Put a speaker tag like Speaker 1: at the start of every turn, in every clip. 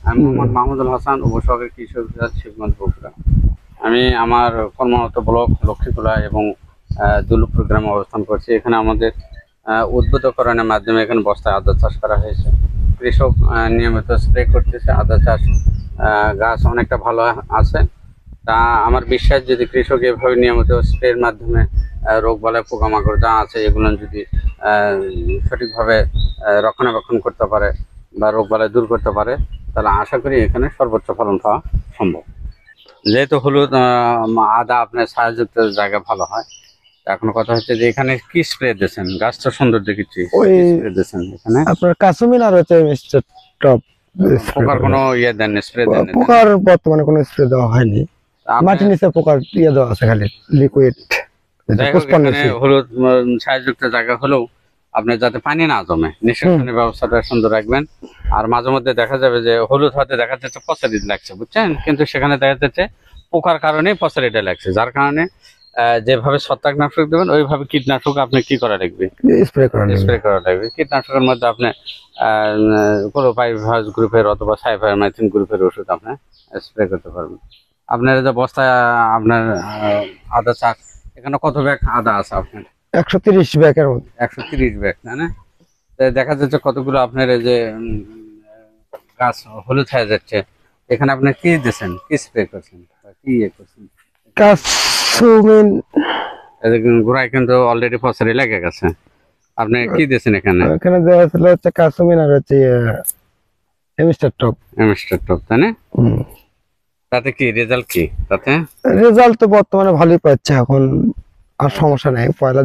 Speaker 1: আমি মোহাম্মদ মাহমুদুল হাসান, উপসহকারী কৃষি অফিসার, শিবগঞ্জ, বগুড়া। আমি আমার কর্মরত ব্লক লক্ষ্মীখোলা এবং দুলুপুর গ্রামে অবস্থান করছি। এখানে আমাদের উদ্বুদ্ধকরণের মাধ্যমে এখানে বস্তায় আদা চাষ করা হয়েছে। কৃষক নিয়মিত স্প্রে করতেছে। আদা চাষ গাছ অনেকটা ভালো আছে। তা আমার বিশ্বাস, যদি কৃষক এভাবে নিয়মিত স্প্রের মাধ্যমে রোগবালাই পোকামাকড় যা আছে এগুলো যদি সঠিকভাবে রক্ষণাবেক্ষণ করতে পারে বা রোগবালাই দূর করতে পারে, তাহলে আশা করি এখানে সর্বোচ্চ ফলন পাওয়া সম্ভব। যেহেতু হলুদ আদা আপনার ছায়াযুক্ত জায়গা ভালো হয়। এখন কথা হচ্ছে যে এখানে কি স্প্রে দিয়েছেন? গাছ তো সুন্দর দেখেছি, স্প্রে দিয়েছেন এখানে
Speaker 2: আপনার কাসুমিন আর হচ্ছে মিস্টার টপ।
Speaker 1: পোকার কোনো ইয়ে দেন, স্প্রে দেন?
Speaker 2: পোকার বর্তমানে কোনো স্প্রে দেওয়া হয়নি। মাটির নিচে পোকার ইয়ে দেওয়া আছে, খালি লিকুইড।
Speaker 1: হলুদ ছায়াযুক্ত জায়গা হলেও আপনি যাতে পানি না জমে, নিষ্কাশনের ব্যবস্থাটা সুন্দর রাখবেন। আর মাঝে মধ্যে দেখা যাবে যে হলুদ হতে দেখা যাচ্ছে পচারিত লাগছে, বুঝছেন, কিন্তু সেখানে দেখা যাচ্ছে পোকার কারণে পচারিটা লাগছে, যার কারণে যেভাবে ছত্রাকনাশক দেবেন ওইভাবে কীটনাশক আপনি কি করা লাগবে, স্প্রে করা লাগবে। কীটনাশকের মধ্যে আপনি ক্লোরোপাইরিফাস গ্রুপের অথবা সাইফারমাইথিন গ্রুপের ওষুধ আপনি স্প্রে করতে পারবেন। আপনার যে বস্তায় আপনার আদা চাষ, এখানে কত ব্যাগ আদা আছে আপনার?
Speaker 2: 130 ব্যাগের মধ্যে।
Speaker 1: 130 ব্যাগ, না? দেখা যাচ্ছে কতগুলো আপনার এই যে গাছ হলুদ হয়ে যাচ্ছে। এখানে আপনি কি দিয়েছেন, কি স্প্রে করছেন, কি ইয়ে করছেন?
Speaker 2: কাসুমিন।
Speaker 1: গোড়ায় কিন্তু অলরেডি পচারি লেগে গেছে। আপনি কি দিয়েছেন এখানে?
Speaker 2: এখানে দেওয়া ছিল হচ্ছে কাসুমিন আর হচ্ছে মিস্টার টপ।
Speaker 1: তাই না? তাতে কি রেজাল্ট, কি তাতে
Speaker 2: রেজাল্ট তো বর্তমানে ভালোই পাচ্ছে এখন, আর সমস্যা নেই। পয়লা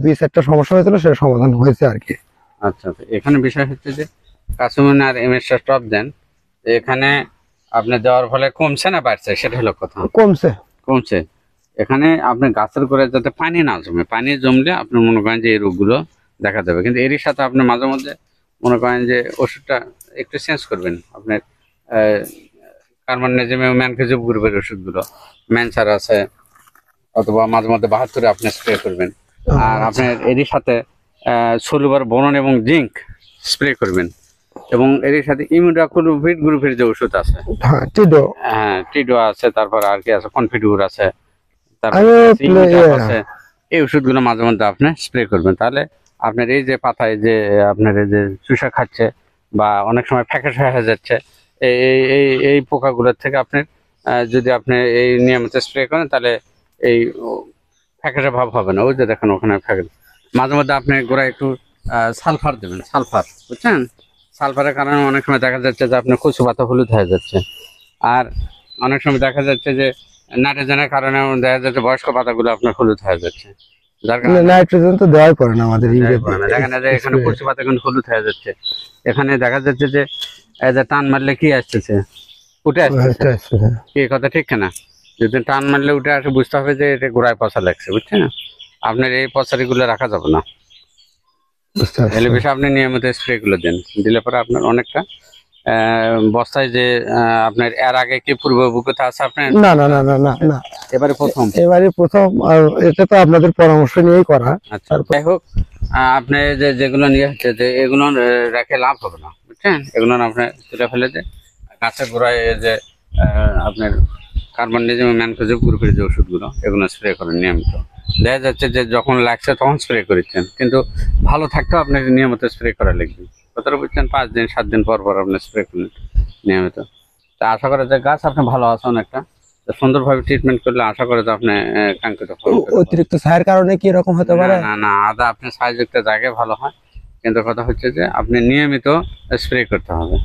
Speaker 2: 2-4টা সমস্যা হয়েছিল, সেটা সমাধান হয়েছে আর কি।
Speaker 1: আচ্ছা, এখানে বিষয় হচ্ছে যে কাসুমিন আর মিস্টার টপ দেন, এখানে আপনি দেওয়ার ফলে কমছে না বাড়ছে, সেটা হলো কথা। কমছে। এখানে আপনি গাছের গোড়ায় যাতে পানি না জমে, পানি জমলে আপনি মনে করেন যে এই রোগগুলো দেখা যাবে। কিন্তু এরই সাথে আপনি মাঝে মধ্যে মনে করেন যে ওষুধটা একটু চেঞ্জ করবেন। আপনার কার্বনডাইজিম ম্যানকোজেব গ্রুপের ওষুধগুলো, ম্যানসার আছে, অথবা মাঝে মধ্যে 72 আপনি স্প্রে করবেন। আর আপনার এরই সাথে সলুবার বোরন এবং জিঙ্ক স্প্রে করবেন। এবং এর সাথে ইমিউনোগ্লোবুলিন গ্রুপের যে ওষুধ আছে, টিডো আছে, তারপর আর কি আছে, কনফিডিউর আছে, এই ওষুধগুলো মাঝে মধ্যে আপনি স্প্রে করবেন। তাহলে আপনার এই যে পাতায় যে আপনার এই যে চুষা খাচ্ছে বা অনেক সময় ফ্যাকাশে হয়ে যাচ্ছে, এই পোকাগুলোর থেকে আপনি যদি আপনি এই নিয়মিত স্প্রে করেন, তাহলে এই ফ্যাকাশে ভাব হবে না। ওই যে দেখেন ওখানে ফ্যাকাশে। মাঝে মধ্যে আপনি গোড়ায় একটু সালফার দেবেন, সালফার, বুঝছেন। সালফারের কারণে অনেক সময় দেখা যাচ্ছে যে আপনার কচু পাতা হলুদ হয়ে যাচ্ছে। আর অনেক সময় দেখা যাচ্ছে যে নাইট্রোজেনের কারণে দেখা যাচ্ছে বয়স্ক পাতাগুলো আপনার হলুদ হয়ে যাচ্ছে, যার কারণে নাইট্রোজেন তো দেওয়াই পড়ে না আমাদের। দেখেন যে এখানে কচু পাতা কিন্তু হলুদ হয়ে যাচ্ছে। এখানে দেখা যাচ্ছে যে টান মারলে কি আসতেছে, উঠে আসতেছে। কি কথা ঠিক না? যদি টান মারলে উঠে আসে, বুঝতে হবে যে এটা গোড়ায় পচা লাগছে, বুঝছেন। আপনার এই পচারিগুলো রাখা যাবে না। এলে বেশি আপনি নিয়মিত স্প্রে গুলো দেন, দিলে পরে আপনার অনেকটা বস্তায় যে আপনার এর আগে কি পূর্ব অভিজ্ঞতা আছে আপনার? না, এবারে প্রথম। আর এটা তো আপনাদের পরামর্শ নিয়েই করা। আচ্ছা, যাই হোক, আপনি যেগুলো নিয়ে হচ্ছে যে এগুলো রেখে লাভ হবে না, বুঝছেন। এগুলো আপনি তুলে ফেলে যে গাছের গোড়ায় যে আপনার কার্বনডাইজিম ম্যানকোজেব গ্রুপের যে ওষুধগুলো, এগুলো স্প্রে করেন নিয়মিত। দেখা যাচ্ছে যে যখন লাগছে তখন স্প্রে করেছেন, কিন্তু ভালো থাকতেও আপনাকে নিয়মিত স্প্রে করা লাগবে। কতটা বুঝছেন? 5 দিন 7 দিন পর পর আপনি স্প্রে করলেন নিয়মিত। তা আশা করা যায় গাছ আপনি ভালো আছেন, একটা সুন্দরভাবে ট্রিটমেন্ট করলে আশা করা যায় আপনি কাঙ্ক্ষিত ফল।
Speaker 2: অতিরিক্ত সারের কারণে কি এরকম হতে পারে?
Speaker 1: না, আদা আপনি ছায়াযুক্ত জায়গায় ভালো হয়, কিন্তু কথা হচ্ছে যে আপনি নিয়মিত স্প্রে করতে হবে।